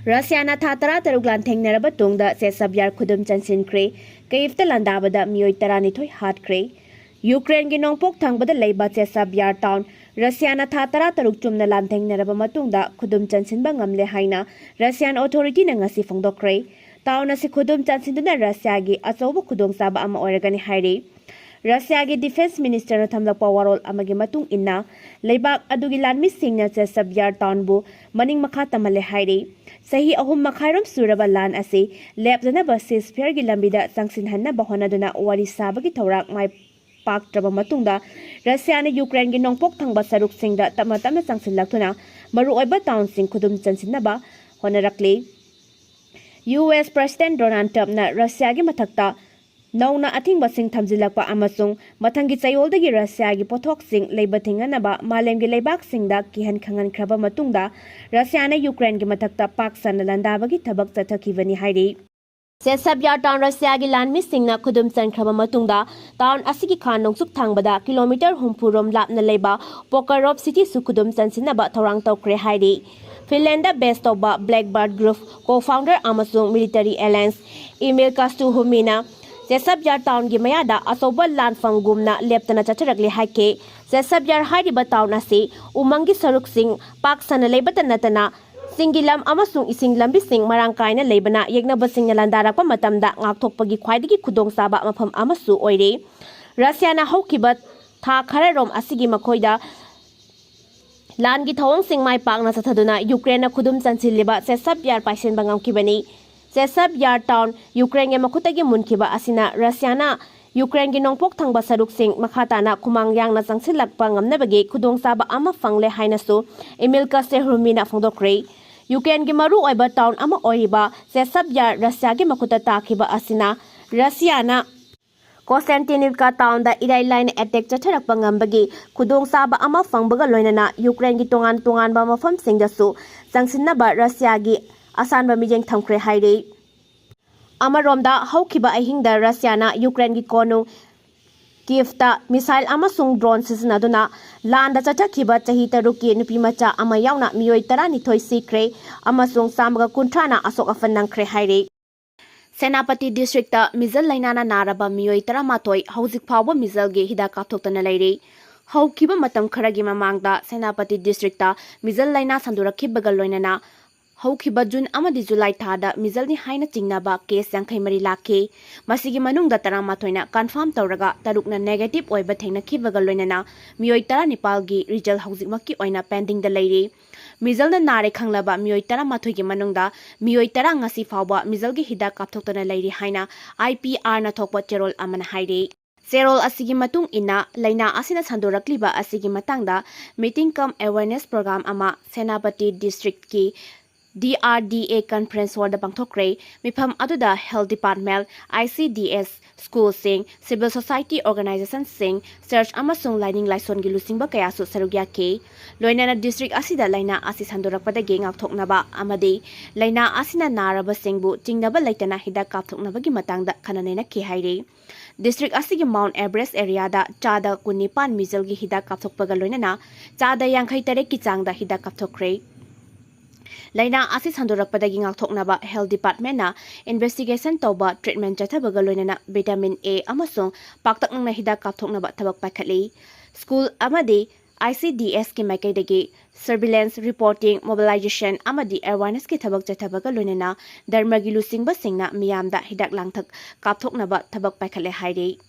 Russiana tha tara taruk lan thengnaraba tungda Chasav Yar khudum Chansinkhre Kayifta landabada miyoi taranithoi hatkre Ukraine gi nongpok thangbada leiba Chasav Yar town Russiana tha tara taruk chumna lan thengnaraba matungda khudum chansinba ngamle haina Russian authority na ngasi phongdokre town asi khudum chansinduna Russia gi achoba khudong saba ama oiragani hairi Russia gi defense minister na thamlakpa warol amagi matung inna leibak adugi lanmi singna Chasav Yar town bu maning makha tamale hairi sahi ahum makhairam suraba lan ase lepdana basis fair gi lambida sangsinhanna bahonaduna wari sabagi thaurak mai paktraba matungda Russia na Ukraine gi nongpok thangba saruk singda tama sangsinlaktuna maru oiba town sing khudum chansinaba honarakle US President Donald Trump na Russia gi mathakta Nauna ating basing thamjilakpa amasung mathangi chayoldagi Russia gi pothok sing leiba thinganaba malemgi leibak singda kihan khangan khraba matungda Russia na Ukraine gi mathakta pak san landabagi thabak chathakibani hairi Chasav Yar town Russia gi lanmi singna khudum chan khraba matungda town asigi khan nongsuk thangbada kilometer humpurom lapna leiba Pokarov city su khudum chansinaba thorang tawkre hairi Finland based oba Blackbird Group co-founder amasung military alliance email kastu humina Chasav Yar town gi mayada asoba lan fangumna leptana chacharakli haike Chasav Yar hyriba town ase umangi saruk sing pak sana leibata natana singilam amasung ising lambi sing marang kaina leibana yegnaba sing nalandarakpa matamda ngakthokpagi khwaidagi khudong saba mafam amasu oire Russia na haukiba tha khararom asigi makhoida lan gi thawang sing mai pakna chathaduna Ukraine na khudum chanchiliba Chasav Yar paisen bangam kibani Chasav Yar town Ukraine makutagi munkiba asina Russia na Ukraine gi nongpok thangba saruk sing makhatana khumang yang na changsilakpa ngamnabagi khudong saba ama fangle hainasu Emilka Sehrumina phongdokre Ukraine gi maru oiba town ama oiba Chasav Yar Russia gi makuta takhiba asina Russia na Konstantinivka town da irai line attack chatharakpa ngambagi khudong saba ama fangbaga loinana Ukraine gi tongan ba mafam singdasu changsinnaba Russia gi asanba mijeng thamkhre haire amaromda haukiba ahingda Russia na Ukraine gi kono Kievta missile amasung drone sisinaduna landa chathakhiba chahi taruki nupi macha ama yauna miyoi taranithoi sikre amasung samga kuntrana asok afan nangkhre haire Senapati district ta mizal lainana naraba miyoi taramathoi hauzik phawba mizal gi hidak kapthoktana leiri haukiba matam kharagi mamangda Senapati district ta mizal laina sandurakhibaga loinana haukiba June amadi July thada mizalni haina chingnaba case yankhai mari lakhe masigi manungda taramatoina confirm tawraga tarukna negative oiba thengna khibaga loinana miyoi tara Nepal gi result haujikmaki oina pending da leiri mizalna nare khanglaba miyoi tara mathoi gi manungda miyoi tara ngasi fawba mizalgi hidak kapthoktana leiri haina IPR na thokpa cherol amana haire Serol asigi matung ina laina asina sandorakliba asigi matangda meeting cum awareness program ama Senapati district ki DRDA conference hall da pangthokre mifam aduda health department ICDS school sing civil society organization sing search amasung lining laison gi lusingba kaya su sarugya ke loinana district asida laina asi sandorakpada ge ngakthoknaba amadi laina asina naraba singbu chingnaba laitana hidak kapthoknaba gi matangda khananena ke haire district asigi Mount Everest area da chada kunipan mizal gi hidak kapthokpaga loinana chada yankhai tarek ki changda hidak kapthokre Laina asi sandorakpadagi ngakthoknaba health department na investigation tawba treatment chathabaga loinana vitamin A amasung paktaknangna hidak kapthoknaba thabak paikhatli school amadi ICDS ki makaidagi surveillance reporting mobilization amadi awareness ki thabak chathabaga loinana dharmagi lusingba singna miyamda hidak langthak kapthoknaba thabak paikhatle haire